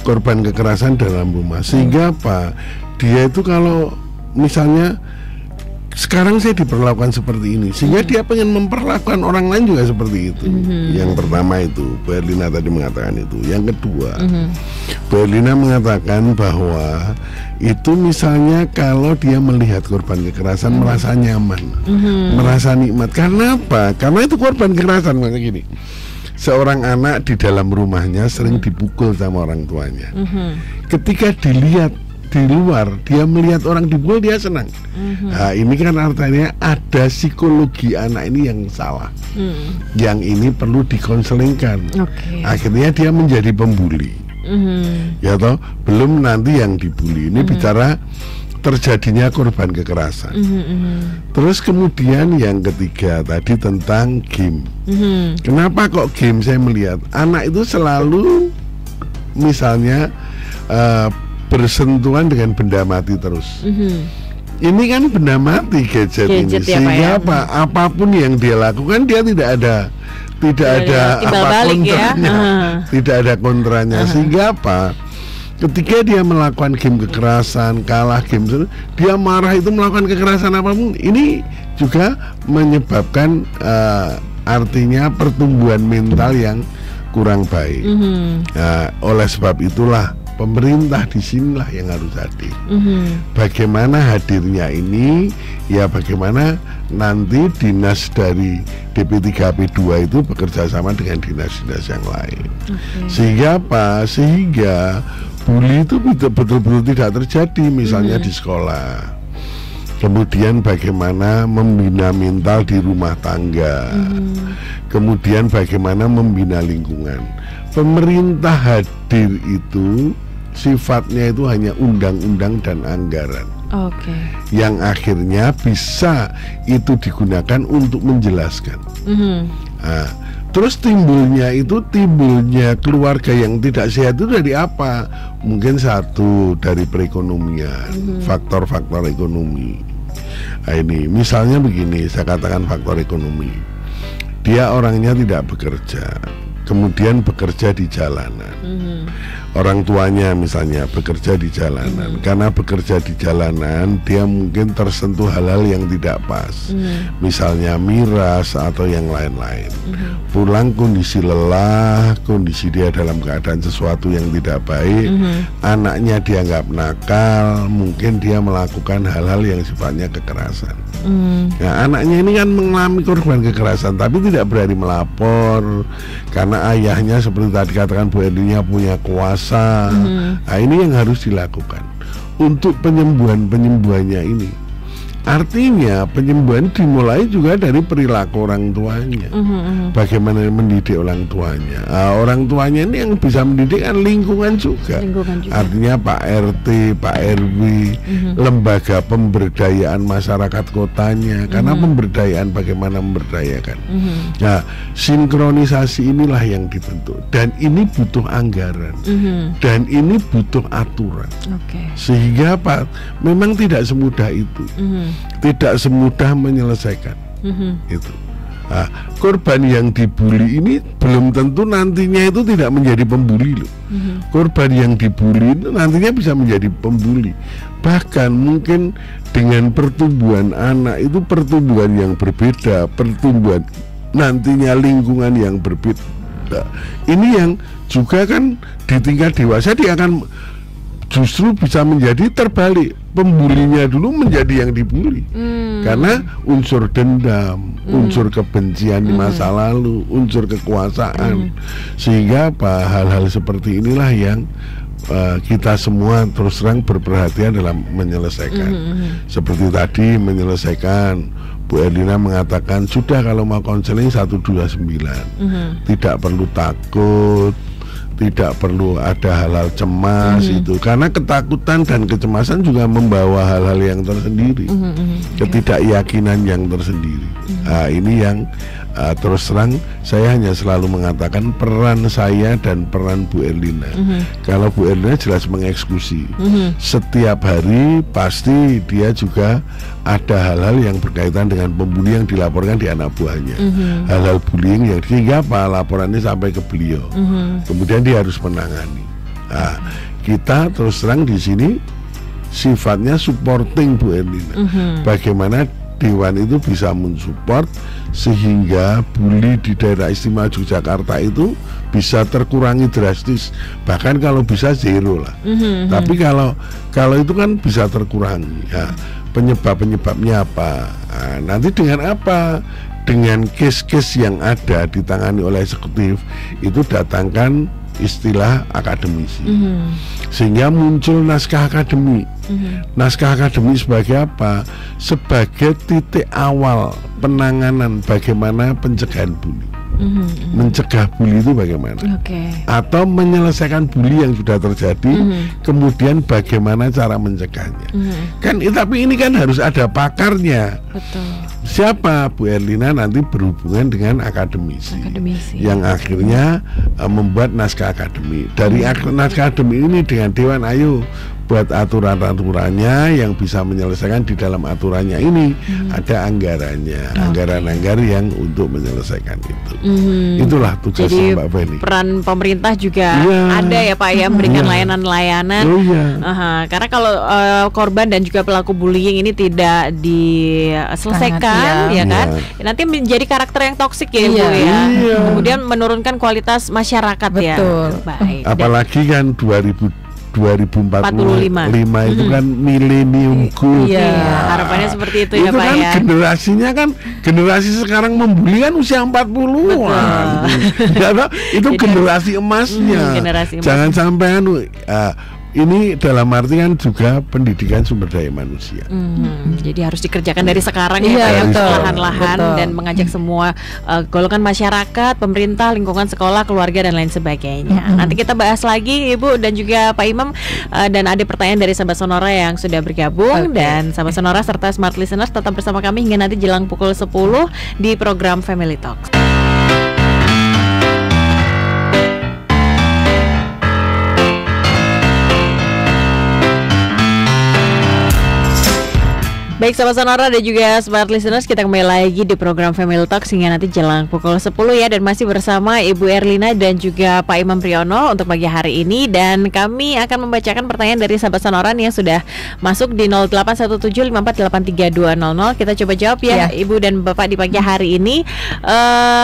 korban kekerasan dalam rumah, sehingga apa, dia itu kalau misalnya sekarang saya diperlakukan seperti ini, sehingga dia pengen memperlakukan orang lain juga seperti itu. Yang pertama itu Bu Erlina tadi mengatakan itu. Yang kedua, Bu Erlina mengatakan bahwa itu misalnya kalau dia melihat korban kekerasan merasa nyaman, merasa nikmat. Karena apa? Karena itu korban kekerasan. Maksudnya gini, seorang anak di dalam rumahnya sering dipukul sama orang tuanya. Ketika dilihat di luar, dia melihat orang dipukul, dia senang. Nah, ini kan artinya ada psikologi anak ini yang salah, yang ini perlu dikonselingkan. Akhirnya dia menjadi pembuli. Ya toh, belum nanti yang dibully ini bicara terjadinya korban kekerasan. Terus kemudian yang ketiga tadi tentang game. Kenapa kok game? Saya melihat anak itu selalu misalnya bersentuhan dengan benda mati terus. Ini kan benda mati gadget ini, sehingga apa? Apapun yang dia lakukan dia tidak ada apa kontranya, tidak ada kontranya, sehingga apa? Ketika dia melakukan game kekerasan, kalah game, dia marah itu melakukan kekerasan apapun, ini juga menyebabkan artinya pertumbuhan mental yang kurang baik. Oleh sebab itulah pemerintah di sinilah yang harus hadir. Bagaimana hadirnya ini? Ya bagaimana nanti dinas dari DP3P2 itu bekerja sama dengan dinas-dinas yang lain. Sehingga apa? Sehingga bully itu betul-betul tidak terjadi misalnya di sekolah. Kemudian bagaimana membina mental di rumah tangga. Kemudian bagaimana membina lingkungan. Pemerintah hadir itu sifatnya itu hanya undang-undang dan anggaran. Oke. Yang akhirnya bisa itu digunakan untuk menjelaskan. Nah, terus timbulnya keluarga yang tidak sehat itu dari apa? Mungkin satu dari perekonomian, faktor-faktor ekonomi. Nah, ini misalnya begini, saya katakan faktor ekonomi. Dia orangnya tidak bekerja, kemudian bekerja di jalanan. Orang tuanya misalnya bekerja di jalanan. Karena bekerja di jalanan, dia mungkin tersentuh hal-hal yang tidak pas. Misalnya miras atau yang lain-lain. Pulang kondisi lelah, kondisi dia dalam keadaan sesuatu yang tidak baik. Anaknya dianggap nakal, mungkin dia melakukan hal-hal yang sifatnya kekerasan. Nah, anaknya ini kan mengalami korban kekerasan, tapi tidak berani melapor karena ayahnya seperti tadi katakan Bu Erlina punya kuasa. Nah, ini yang harus dilakukan untuk penyembuhannya ini. Artinya penyembuhan dimulai juga dari perilaku orang tuanya. Bagaimana mendidik orang tuanya. Orang tuanya ini yang bisa mendidik kan lingkungan juga. Artinya Pak RT, Pak RW, lembaga pemberdayaan masyarakat kotanya. Karena pemberdayaan bagaimana memberdayakan. Nah, sinkronisasi inilah yang dibentuk. Dan ini butuh anggaran. Dan ini butuh aturan. Sehingga Pak, memang tidak semudah itu. Tidak semudah menyelesaikan itu. Nah, korban yang dibully ini belum tentu nantinya itu tidak menjadi pembuli loh. Korban yang dibully itu nantinya bisa menjadi pembuli. Bahkan mungkin dengan pertumbuhan anak itu pertumbuhan yang berbeda, pertumbuhan nantinya lingkungan yang berbeda. Ini yang juga kan di tingkat dewasa dia akan justru bisa menjadi terbalik, pembulinya dulu menjadi yang dibully. Karena unsur dendam, unsur kebencian di masa lalu, unsur kekuasaan. Sehingga hal-hal seperti inilah yang kita semua terus terang berperhatian dalam menyelesaikan. Seperti tadi menyelesaikan, Bu Erlina mengatakan sudah kalau mau konseling 129, tidak perlu takut, tidak perlu ada hal-hal cemas itu, karena ketakutan dan kecemasan juga membawa hal-hal yang tersendiri, ketidakyakinan yang tersendiri. Nah, ini yang terus terang saya hanya selalu mengatakan peran saya dan peran Bu Erlina. Kalau Bu Erlina jelas mengeksekusi, setiap hari pasti dia juga ada hal-hal yang berkaitan dengan pembuli yang dilaporkan di anak buahnya, hal-hal bullying yang sehingga laporannya sampai ke beliau, kemudian dia harus menangani. Nah, kita terus terang di sini sifatnya supporting Bu Erlina. Bagaimana Dewan itu bisa mensupport sehingga bully di daerah istimewa Yogyakarta itu bisa terkurangi drastis, bahkan kalau bisa zero lah. Tapi kalau itu kan bisa terkurangi. Ya, penyebabnya apa? Nah, nanti dengan apa? Dengan case-case yang ada ditangani oleh eksekutif itu datangkan istilah akademisi, sehingga muncul naskah akademik. Naskah akademik sebagai apa? Sebagai titik awal penanganan bagaimana pencegahan bully. Mencegah bully itu bagaimana? Atau menyelesaikan bully yang sudah terjadi, kemudian bagaimana cara mencegahnya? Kan, tapi ini kan harus ada pakarnya. Siapa? Bu Erlina nanti berhubungan dengan akademisi. Yang akhirnya membuat naskah akademik. Dari naskah akademik ini dengan Dewan, ayo buat aturan-aturannya yang bisa menyelesaikan. Di dalam aturannya ini ada anggarannya, anggaran-anggaran yang untuk menyelesaikan itu. Itulah tugas Mbak Feni. Peran pemerintah juga ada ya Pak ya, memberikan layanan-layanan. Karena kalau korban dan juga pelaku bullying ini tidak diselesaikan, ya kan, nanti menjadi karakter yang toksik ya Bu ya. Kemudian menurunkan kualitas masyarakat. Betul. Baik. Apalagi kan 2045 itu kan milenium goal. Harapannya seperti itu ya Pak kan ya. Generasinya kan, generasi sekarang membuli kan usia 40-an. Itu generasi emasnya. Jangan sampai ini dalam artian juga pendidikan sumber daya manusia. Jadi harus dikerjakan dari sekarang ya, Iya, Pak, ya, betul. perlahan-lahan Betul. dan mengajak semua golongan masyarakat, pemerintah, lingkungan sekolah, keluarga dan lain sebagainya. Nanti kita bahas lagi Ibu dan juga Pak Imam, dan ada pertanyaan dari sahabat Sonora yang sudah bergabung. Dan sahabat Sonora serta Smart Listeners tetap bersama kami hingga nanti jelang pukul 10 di program Family Talk. Baik sahabat Sonora dan juga Smart Listeners, kita kembali lagi di program Family Talk hingga nanti jelang pukul 10 ya. Dan masih bersama Ibu Erlina dan juga Pak Imam Priyono untuk pagi hari ini. Dan kami akan membacakan pertanyaan dari sahabat Sonora yang sudah masuk di 081754832000. Kita coba jawab ya, Ibu dan Bapak di pagi hari ini.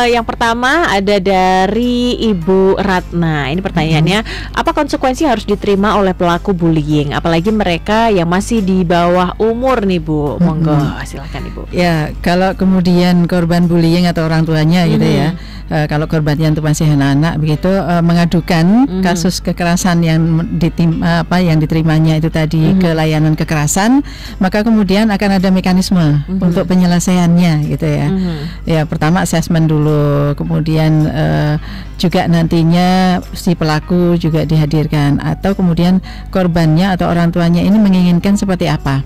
Yang pertama ada dari Ibu Ratna. Ini pertanyaannya, apa konsekuensi harus diterima oleh pelaku bullying, apalagi mereka yang masih di bawah umur nih Bu? Monggo, silakan Ibu. Ya, kalau kemudian korban bullying atau orang tuanya gitu ya, kalau korbannya itu masih anak-anak begitu, mengadukan kasus kekerasan yang diterimanya itu tadi ke layanan kekerasan, maka kemudian akan ada mekanisme untuk penyelesaiannya gitu ya. Ya, pertama asesmen dulu, kemudian juga nantinya si pelaku juga dihadirkan, atau kemudian korbannya atau orang tuanya ini menginginkan seperti apa.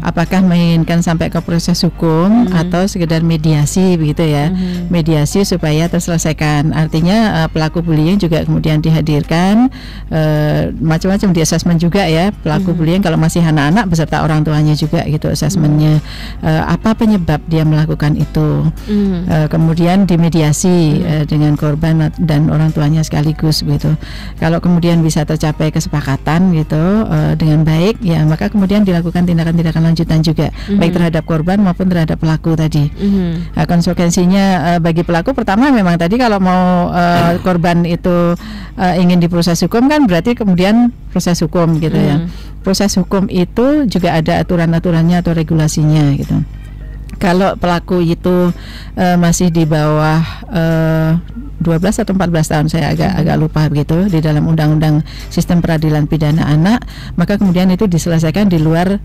Apakah menginginkan sampai ke proses hukum atau sekedar mediasi begitu ya. Mediasi supaya terselesaikan. Artinya pelaku bullying juga kemudian dihadirkan, macam-macam di asesmen juga ya. Pelaku bullying kalau masih anak-anak beserta orang tuanya juga gitu asesmennya. Apa penyebab dia melakukan itu. Kemudian dimediasi dengan korban dan orang tuanya sekaligus begitu. Kalau kemudian bisa tercapai kesepakatan gitu dengan baik ya, maka kemudian dilakukan tindakan-tindakan lanjutan juga, baik terhadap korban maupun terhadap pelaku tadi. Konsekuensinya bagi pelaku, pertama memang tadi kalau mau korban itu ingin diproses hukum kan berarti kemudian proses hukum gitu ya. Proses hukum itu juga ada aturan-aturannya atau regulasinya gitu. Kalau pelaku itu masih di bawah 12 atau 14 tahun, saya agak lupa begitu, di dalam Undang-Undang Sistem Peradilan Pidana Anak, maka kemudian itu diselesaikan di luar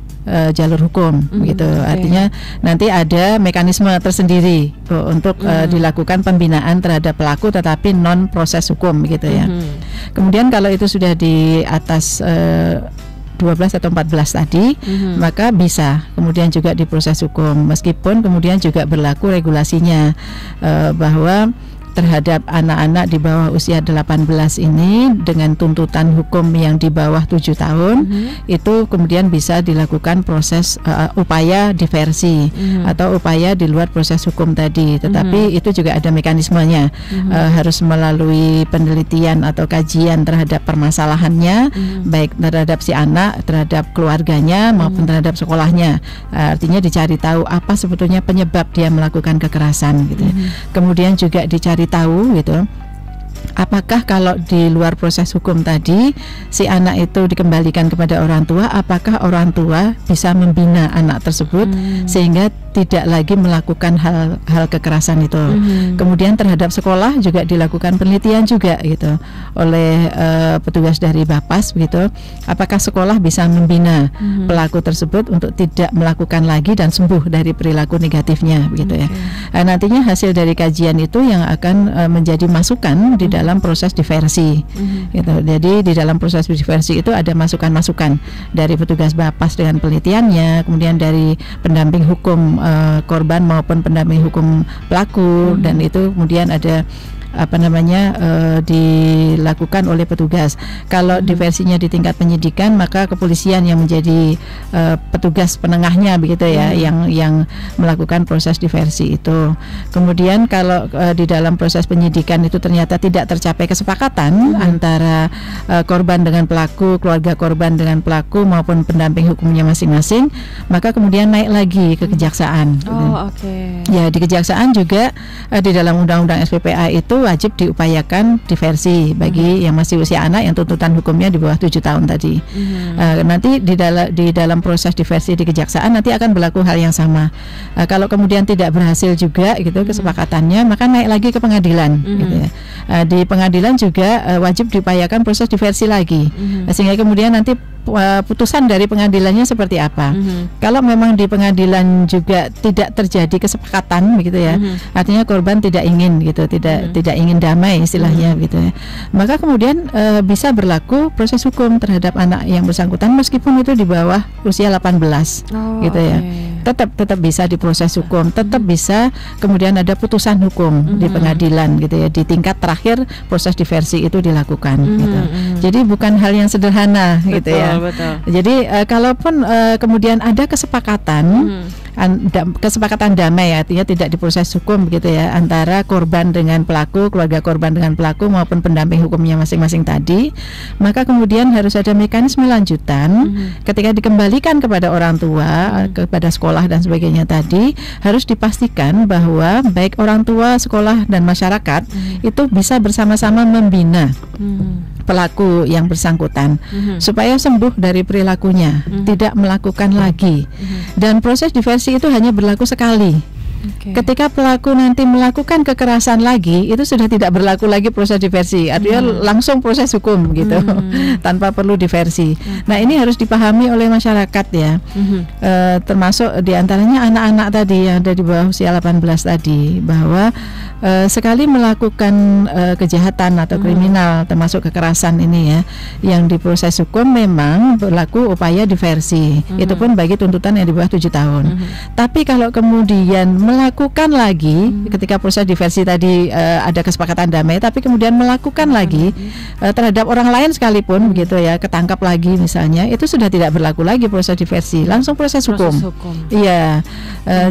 jalur hukum begitu. Artinya nanti ada mekanisme tersendiri untuk dilakukan pembinaan terhadap pelaku tetapi non proses hukum gitu ya. Kemudian kalau itu sudah di atas 12 atau 14 tadi, maka bisa kemudian juga diproses hukum, meskipun kemudian juga berlaku regulasinya bahwa terhadap anak-anak di bawah usia 18 ini dengan tuntutan hukum yang di bawah 7 tahun itu kemudian bisa dilakukan proses upaya diversi atau upaya di luar proses hukum tadi, tetapi itu juga ada mekanismenya, harus melalui penelitian atau kajian terhadap permasalahannya, baik terhadap si anak, terhadap keluarganya maupun terhadap sekolahnya. Artinya dicari tahu apa sebetulnya penyebab dia melakukan kekerasan gitu ya. Kemudian juga dicari tahu gitu, apakah kalau di luar proses hukum tadi si anak itu dikembalikan kepada orang tua, apakah orang tua bisa membina anak tersebut sehingga tidak lagi melakukan hal kekerasan itu. Kemudian terhadap sekolah juga dilakukan penelitian juga gitu oleh petugas dari Bapas begitu, apakah sekolah bisa membina pelaku tersebut untuk tidak melakukan lagi dan sembuh dari perilaku negatifnya begitu ya. Nantinya hasil dari kajian itu yang akan menjadi masukan di dalam proses diversi gitu. Jadi di dalam proses diversi itu ada masukan-masukan dari petugas Bapas dengan penelitiannya, kemudian dari pendamping hukum korban maupun pendamping hukum pelaku, dan itu kemudian ada dilakukan oleh petugas. Kalau diversinya di tingkat penyidikan, maka kepolisian yang menjadi petugas penengahnya begitu ya, yang melakukan proses diversi itu. Kemudian kalau di dalam proses penyidikan itu ternyata tidak tercapai kesepakatan antara korban dengan pelaku, keluarga korban dengan pelaku maupun pendamping hukumnya masing-masing, maka kemudian naik lagi ke kejaksaan. Ya, di kejaksaan juga di dalam Undang-Undang SPPA itu wajib diupayakan diversi bagi yang masih usia anak yang tuntutan hukumnya di bawah 7 tahun tadi. Nanti di dalam proses diversi di kejaksaan nanti akan berlaku hal yang sama. Kalau kemudian tidak berhasil juga gitu kesepakatannya, maka naik lagi ke pengadilan. Gitu ya. Di pengadilan juga wajib diupayakan proses diversi lagi, sehingga kemudian nanti putusan dari pengadilannya seperti apa. Kalau memang di pengadilan juga tidak terjadi kesepakatan begitu ya, artinya korban tidak ingin gitu, tidak ingin damai istilahnya gitu ya, maka kemudian bisa berlaku proses hukum terhadap anak yang bersangkutan meskipun itu di bawah usia 18 gitu ya. Tetap bisa diproses hukum, tetap bisa kemudian ada putusan hukum di pengadilan gitu ya. Di tingkat terakhir proses diversi itu dilakukan gitu. Jadi bukan hal yang sederhana gitu ya. Betul. Jadi kalaupun kemudian ada kesepakatan kesepakatan damai, artinya tidak diproses hukum begitu ya, antara korban dengan pelaku, keluarga korban dengan pelaku maupun pendamping hukumnya masing-masing tadi, maka kemudian harus ada mekanisme lanjutan ketika dikembalikan kepada orang tua, kepada sekolah dan sebagainya tadi, harus dipastikan bahwa baik orang tua, sekolah dan masyarakat itu bisa bersama-sama membina pelaku yang bersangkutan supaya sembuh dari perilakunya, tidak melakukan lagi. Dan proses diversi itu hanya berlaku sekali. Ketika pelaku nanti melakukan kekerasan lagi, itu sudah tidak berlaku lagi proses diversi, artinya langsung proses hukum gitu, tanpa perlu diversi. Nah, ini harus dipahami oleh masyarakat ya, termasuk diantaranya anak-anak tadi yang ada di bawah usia 18 tadi, bahwa sekali melakukan kejahatan atau kriminal termasuk kekerasan ini ya, yang diproses hukum memang berlaku upaya diversi, itu pun bagi tuntutan yang di bawah 7 tahun. Tapi kalau kemudian melakukan lagi ketika proses diversi tadi ada kesepakatan damai, tapi kemudian melakukan lagi terhadap orang lain sekalipun begitu ya, ketangkap lagi misalnya, itu sudah tidak berlaku lagi proses diversi, langsung proses hukum. Iya.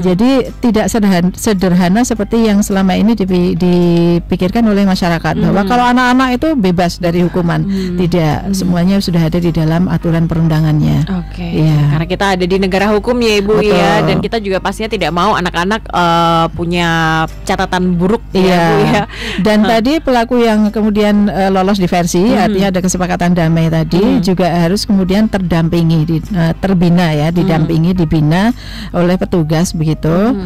Jadi tidak sederhana seperti yang selama ini dipikirkan oleh masyarakat, bahwa kalau anak-anak itu bebas dari hukuman. Tidak, semuanya sudah ada di dalam aturan perundangannya. Ya. Karena kita ada di negara hukum ya Ibu. Betul. Ya, dan kita juga pastinya tidak mau anak-anak punya catatan buruk ya Bu ya. Dan tadi pelaku yang kemudian lolos diversi, artinya ada kesepakatan damai tadi, juga harus kemudian terdampingi, terbina ya, didampingi, dibina oleh petugas begitu,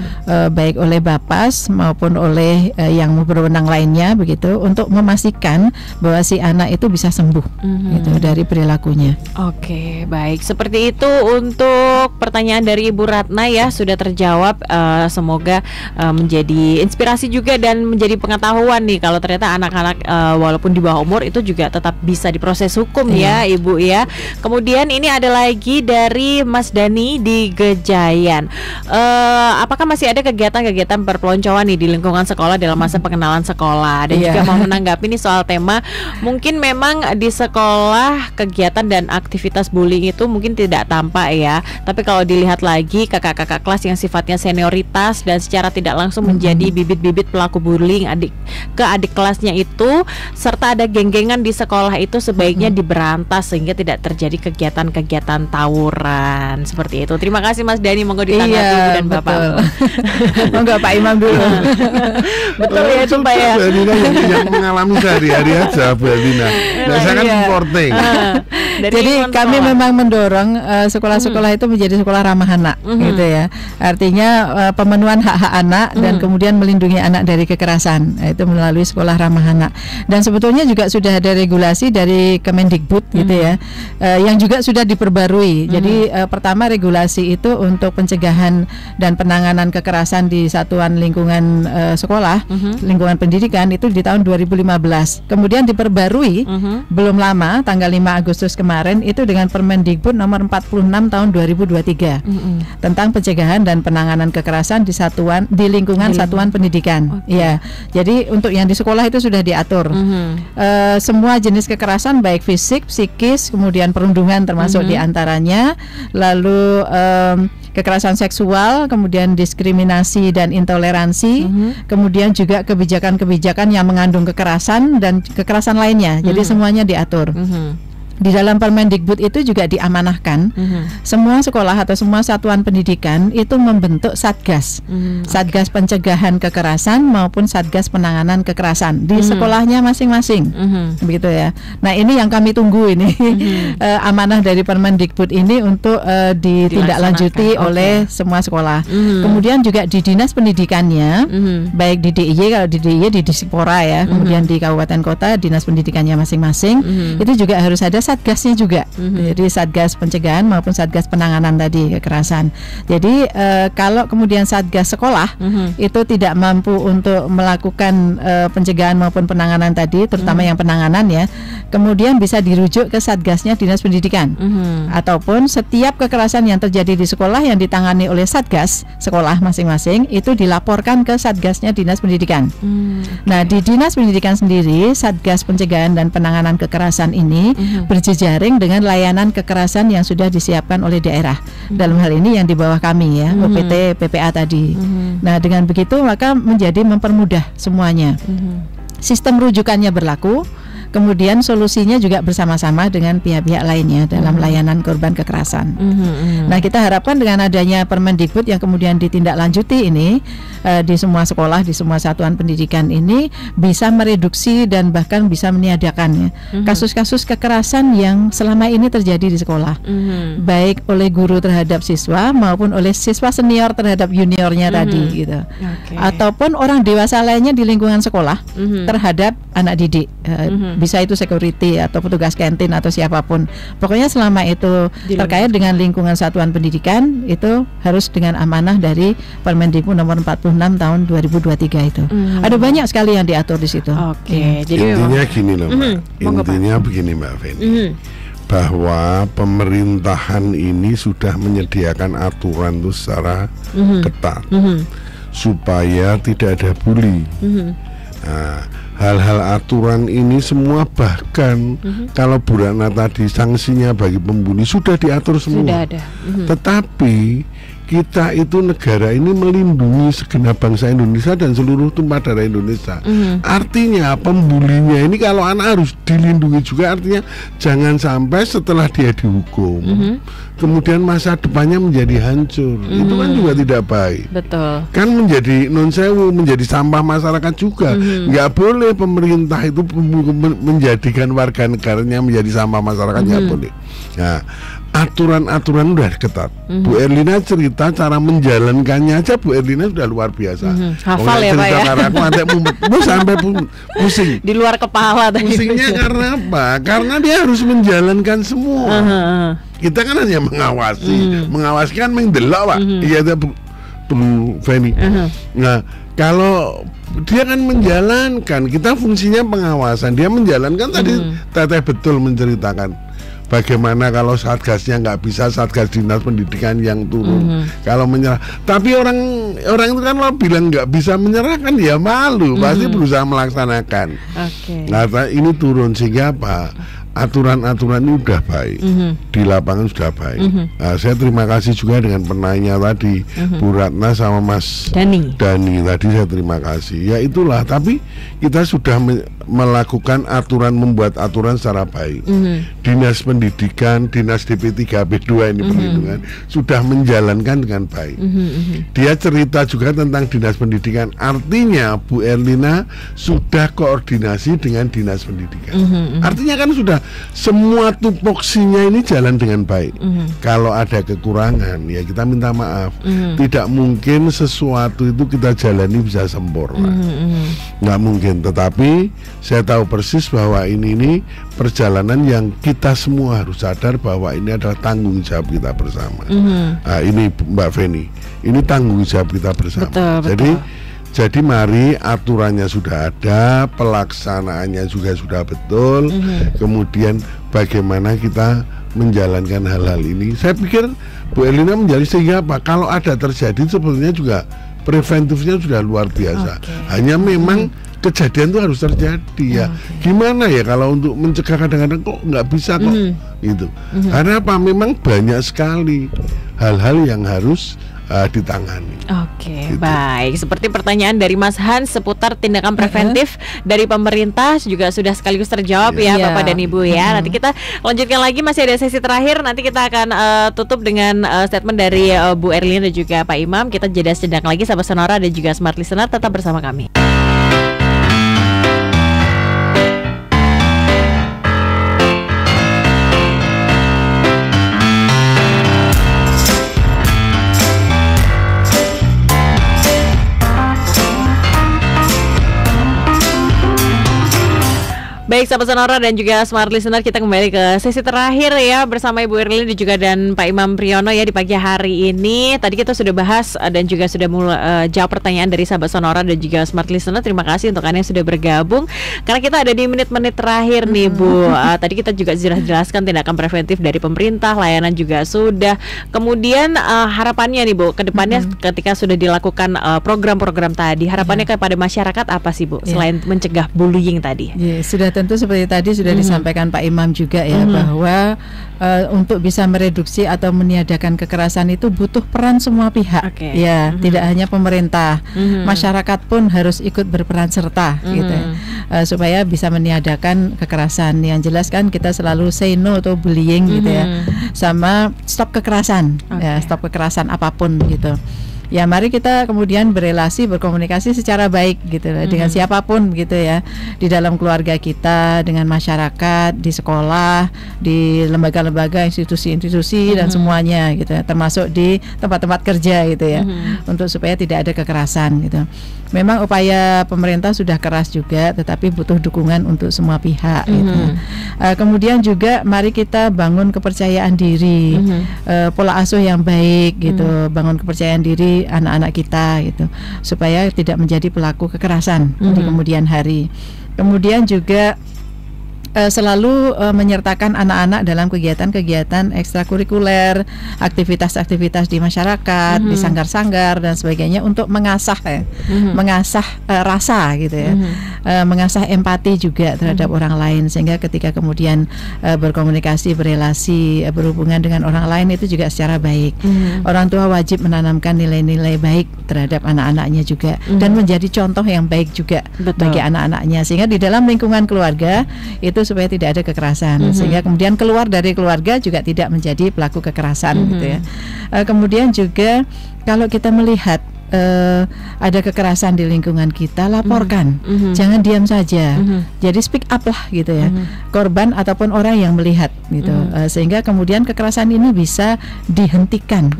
baik oleh Bapas maupun oleh yang berwenang lainnya begitu, untuk memastikan bahwa si anak itu bisa sembuh gitu dari perilakunya. Oke, baik. Seperti itu untuk pertanyaan dari Ibu Ratna ya, sudah terjawab. Semoga menjadi inspirasi juga dan menjadi pengetahuan nih, kalau ternyata anak-anak walaupun di bawah umur itu juga tetap bisa diproses hukum ya Ibu ya. Kemudian ini ada lagi dari Mas Dani di Gejayan. Apakah masih ada kegiatan-kegiatan perpeloncoan nih di lingkungan sekolah dalam masa pengenalan sekolah? Dan juga mau menanggapi nih soal tema, mungkin memang di sekolah kegiatan dan aktivitas bullying itu mungkin tidak tampak ya, tapi kalau dilihat lagi kakak-kakak kelas yang sifatnya senioritas dan secara tidak langsung menjadi bibit-bibit pelaku bullying ke adik kelasnya itu, serta ada geng-gengan di sekolah itu, sebaiknya diberantas sehingga tidak terjadi kegiatan-kegiatan tawuran seperti itu. Terima kasih Mas Dani, monggo ditanggapi Ibu dan Bapak. Monggo Pak Imam dulu. Betul ya itu Pak ya. Yang mengalami sehari-hari aja Bu Elina. Nah, saya kan reporting. Jadi kami memang mendorong sekolah-sekolah itu menjadi sekolah ramah anak gitu ya. Artinya pemenuhan hak-hak anak dan kemudian melindungi anak dari kekerasan, itu melalui sekolah ramah anak. Dan sebetulnya juga sudah ada regulasi dari Kemendikbud gitu ya, yang juga sudah diperbarui. Jadi pertama regulasi itu untuk pencegahan dan penanganan kekerasan di satuan lingkungan sekolah, lingkungan pendidikan itu di tahun 2015. Kemudian diperbarui belum lama, tanggal 5 Agustus kemarin itu dengan Permendikbud nomor 46 tahun 2023 tentang pencegahan dan penanganan kekerasan di lingkungan satuan pendidikan. Ya, jadi untuk yang di sekolah itu sudah diatur semua jenis kekerasan, baik fisik, psikis, kemudian perundungan termasuk diantaranya, lalu kekerasan seksual, kemudian diskriminasi dan intoleransi, kemudian juga kebijakan-kebijakan yang mengandung kekerasan dan kekerasan lainnya. Jadi semuanya diatur. Di dalam Permendikbud itu juga diamanahkan semua sekolah atau semua satuan pendidikan itu membentuk satgas, satgas pencegahan kekerasan maupun satgas penanganan kekerasan di sekolahnya masing-masing, begitu ya. Nah ini yang kami tunggu ini amanah dari Permendikbud ini untuk ditindaklanjuti oleh semua sekolah. Kemudian juga di dinas pendidikannya, baik di DIY, kalau di DIY di Disipora ya, kemudian di kabupaten kota dinas pendidikannya masing-masing, itu juga harus ada satgasnya juga. Jadi satgas pencegahan maupun satgas penanganan tadi kekerasan. Jadi kalau kemudian satgas sekolah itu tidak mampu untuk melakukan pencegahan maupun penanganan tadi, terutama yang penanganan ya, kemudian bisa dirujuk ke satgasnya dinas pendidikan. Ataupun setiap kekerasan yang terjadi di sekolah yang ditangani oleh satgas sekolah masing-masing itu dilaporkan ke satgasnya dinas pendidikan. Nah di dinas pendidikan sendiri, satgas pencegahan dan penanganan kekerasan ini berjejaring dengan layanan kekerasan yang sudah disiapkan oleh daerah. Dalam hal ini yang di bawah kami ya, OPT PPA tadi. Nah dengan begitu maka menjadi mempermudah semuanya. Sistem rujukannya berlaku, kemudian solusinya juga bersama-sama dengan pihak-pihak lainnya dalam layanan korban kekerasan. Nah kita harapkan dengan adanya Permendikbud yang kemudian ditindaklanjuti ini di semua sekolah, di semua satuan pendidikan ini bisa mereduksi dan bahkan bisa meniadakan kasus-kasus kekerasan yang selama ini terjadi di sekolah, baik oleh guru terhadap siswa maupun oleh siswa senior terhadap juniornya tadi gitu, ataupun orang dewasa lainnya di lingkungan sekolah terhadap anak didik. Bisa itu security atau petugas kantin atau siapapun. Pokoknya selama itu terkait dengan lingkungan satuan pendidikan itu harus dengan amanah dari Permendikbud nomor 46 tahun 2023 itu. Ada banyak sekali yang diatur di situ. Jadi intinya gini loh Mbak. Intinya begini Mbak Feni. Bahwa pemerintahan ini sudah menyediakan aturan itu secara ketat supaya tidak ada bully. Nah, hal-hal aturan ini semua bahkan kalau Bu Ratna tadi sanksinya bagi pembuli sudah diatur semua. Sudah ada. Tetapi kita itu negara ini melindungi segenap bangsa Indonesia dan seluruh tumpah darah Indonesia. Artinya pembulinya ini kalau anak harus dilindungi juga, artinya jangan sampai setelah dia dihukum kemudian masa depannya menjadi hancur. Itu kan juga tidak baik. Betul. Kan menjadi non sewu, menjadi sampah masyarakat juga. Nggak boleh pemerintah itu menjadikan warga negaranya menjadi sampah masyarakat, nggak boleh. Nah, aturan-aturan udah ketat. Bu Erlina cerita cara menjalankannya aja, Bu Erlina sudah luar biasa. Hafal ya Pak ya. Karena aku nanti sampai pusing. Di luar kepala tadi. Pusingnya karena apa? Karena dia harus menjalankan semua. Kita kan hanya mengawasi. Mengawasi kan mendelok Pak. Iya Bu Feni. Nah, kalau dia kan menjalankan, kita fungsinya pengawasan. Dia menjalankan tadi Teteh betul menceritakan bagaimana kalau satgasnya nggak bisa, satgas dinas pendidikan yang turun kalau menyerah. Tapi orang itu kan lo bilang nggak bisa menyerahkan ya malu, pasti berusaha melaksanakan. Nah ini turun sehingga apa? Aturan-aturan ini udah baik, di lapangan sudah baik. Nah, saya terima kasih juga dengan penanya tadi, Bu Ratna sama Mas Dani tadi, saya terima kasih. Ya itulah, tapi kita sudah melakukan aturan, membuat aturan secara baik. Dinas pendidikan, dinas DP3B2 ini perlindungan sudah menjalankan dengan baik. Dia cerita juga tentang dinas pendidikan, artinya Bu Erlina sudah koordinasi dengan dinas pendidikan. Artinya kan sudah semua tupoksinya ini jalan dengan baik. Kalau ada kekurangan ya kita minta maaf. Tidak mungkin sesuatu itu kita jalani bisa sempurna, nggak mungkin. Tetapi saya tahu persis bahwa ini perjalanan yang kita semua harus sadar bahwa ini adalah tanggung jawab kita bersama. Nah, ini Mbak Feni, ini tanggung jawab kita bersama. Betul. Jadi mari aturannya sudah ada, pelaksanaannya juga sudah betul. Kemudian bagaimana kita menjalankan hal-hal ini. Saya pikir Bu Erlina menjadi sehingga apa? Kalau ada terjadi sebetulnya juga preventifnya sudah luar biasa. Hanya memang kejadian itu harus terjadi ya. Gimana ya kalau untuk mencegah kadang-kadang kok nggak bisa kok itu. Karena apa? Memang banyak sekali hal-hal yang harus ditangani. Oke, Gitu. baik. Seperti pertanyaan dari Mas Hans seputar tindakan preventif dari pemerintah juga sudah sekaligus terjawab ya, Iya. Bapak dan Ibu ya. Nanti kita lanjutkan lagi, masih ada sesi terakhir. Nanti kita akan tutup dengan statement dari Bu Erlina dan juga Pak Imam. Kita jeda sejenak lagi, sahabat Sonora dan juga Smart Listener, tetap bersama kami. Baik, sahabat Sonora dan juga Smart Listener, kita kembali ke sesi terakhir ya bersama Ibu Erlina juga dan Pak Imam Priyono ya di pagi hari ini. Tadi kita sudah bahas dan juga sudah mulai jawab pertanyaan dari sahabat Sonora dan juga Smart Listener. Terima kasih untuk Anda yang sudah bergabung. Karena kita ada di menit-menit terakhir nih Bu. Tadi kita juga sudah jelaskan tindakan preventif dari pemerintah, layanan juga sudah. Kemudian harapannya nih Bu, ke depannya ketika sudah dilakukan program-program tadi, harapannya kepada masyarakat apa sih Bu? Selain mencegah bullying tadi. Sudah tentu seperti tadi sudah disampaikan Pak Imam juga ya, bahwa untuk bisa mereduksi atau meniadakan kekerasan itu butuh peran semua pihak. Ya, tidak hanya pemerintah, masyarakat pun harus ikut berperan serta gitu ya, supaya bisa meniadakan kekerasan. Yang jelas kan kita selalu say no to bullying gitu ya, sama stop kekerasan, ya, stop kekerasan apapun gitu. Ya, mari kita kemudian berelasi, berkomunikasi secara baik gitu dengan siapapun gitu ya, di dalam keluarga kita, dengan masyarakat, di sekolah, di lembaga-lembaga, institusi-institusi dan semuanya gitu ya, termasuk di tempat-tempat kerja gitu ya, untuk supaya tidak ada kekerasan gitu. Memang upaya pemerintah sudah keras juga, tetapi butuh dukungan untuk semua pihak gitu. Kemudian juga mari kita bangun kepercayaan diri, pola asuh yang baik gitu, bangun kepercayaan diri anak-anak kita gitu, supaya tidak menjadi pelaku kekerasan di kemudian hari. Kemudian juga selalu menyertakan anak-anak dalam kegiatan-kegiatan ekstrakurikuler, aktivitas-aktivitas di masyarakat, di sanggar-sanggar dan sebagainya, untuk mengasah mengasah rasa gitu ya, mengasah empati juga terhadap orang lain, sehingga ketika kemudian berkomunikasi, berelasi, berhubungan dengan orang lain itu juga secara baik. Orang tua wajib menanamkan nilai-nilai baik terhadap anak-anaknya juga, dan menjadi contoh yang baik juga bagi anak-anaknya, sehingga di dalam lingkungan keluarga itu supaya tidak ada kekerasan, sehingga kemudian keluar dari keluarga juga tidak menjadi pelaku kekerasan gitu ya. Kemudian juga kalau kita melihat ada kekerasan di lingkungan kita, laporkan, jangan diam saja. Jadi speak up lah gitu ya, korban ataupun orang yang melihat gitu, sehingga kemudian kekerasan ini bisa dihentikan,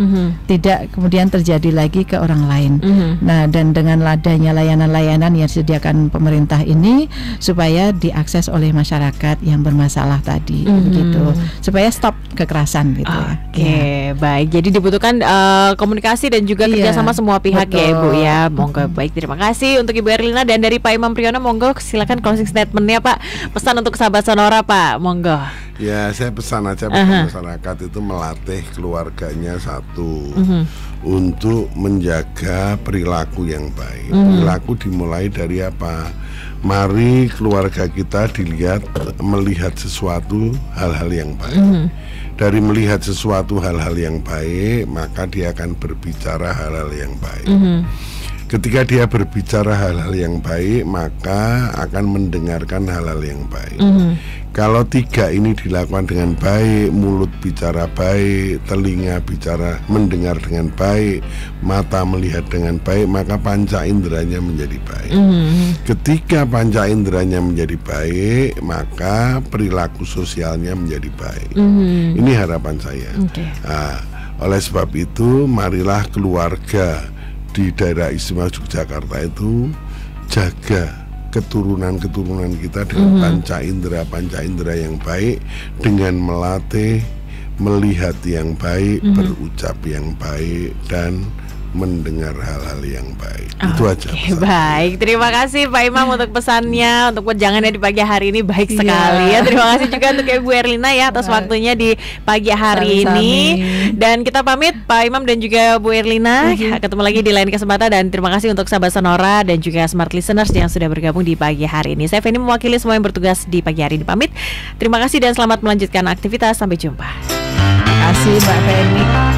tidak kemudian terjadi lagi ke orang lain. Nah, dan dengan adanya layanan-layanan yang disediakan pemerintah ini, supaya diakses oleh masyarakat yang bermasalah tadi, begitu, supaya stop kekerasan gitu ya. Baik. Jadi dibutuhkan komunikasi dan juga kerjasama semua pihak. Ya Ibu ya, monggo. Baik, terima kasih untuk Ibu Erlina, dan dari Pak Imam Priyono, monggo silakan closing statementnya Pak, pesan untuk sahabat Sonora Pak, monggo. Ya, saya pesan aja pada masyarakat itu melatih keluarganya satu, untuk menjaga perilaku yang baik. Perilaku dimulai dari apa? Mari keluarga kita melihat sesuatu hal-hal yang baik. Dari melihat sesuatu hal-hal yang baik, maka dia akan berbicara hal-hal yang baik. Ketika dia berbicara hal-hal yang baik, maka akan mendengarkan hal-hal yang baik. Kalau tiga ini dilakukan dengan baik, mulut bicara baik, telinga bicara mendengar dengan baik, mata melihat dengan baik, maka panca inderanya menjadi baik. Ketika panca inderanya menjadi baik, maka perilaku sosialnya menjadi baik. Ini harapan saya. Nah, oleh sebab itu, marilah keluarga di daerah istimewa Yogyakarta itu jaga keturunan-keturunan kita dengan panca indera yang baik, dengan melatih melihat yang baik, berucap yang baik, dan mendengar hal-hal yang baik. Itu aja. Baik, terima kasih Pak Imam untuk pesannya, untuk wejangannya di pagi hari ini, baik sekali ya. Terima kasih juga untuk Ibu Erlina ya atas waktunya di pagi hari ini. Dan kita pamit Pak Imam dan juga Bu Erlina. Ketemu lagi di lain kesempatan, dan terima kasih untuk sahabat Sonora dan juga Smart Listeners yang sudah bergabung di pagi hari ini. Saya Feni mewakili semua yang bertugas di pagi hari ini pamit. Terima kasih dan selamat melanjutkan aktivitas. Sampai jumpa. Terima kasih Mbak Feni.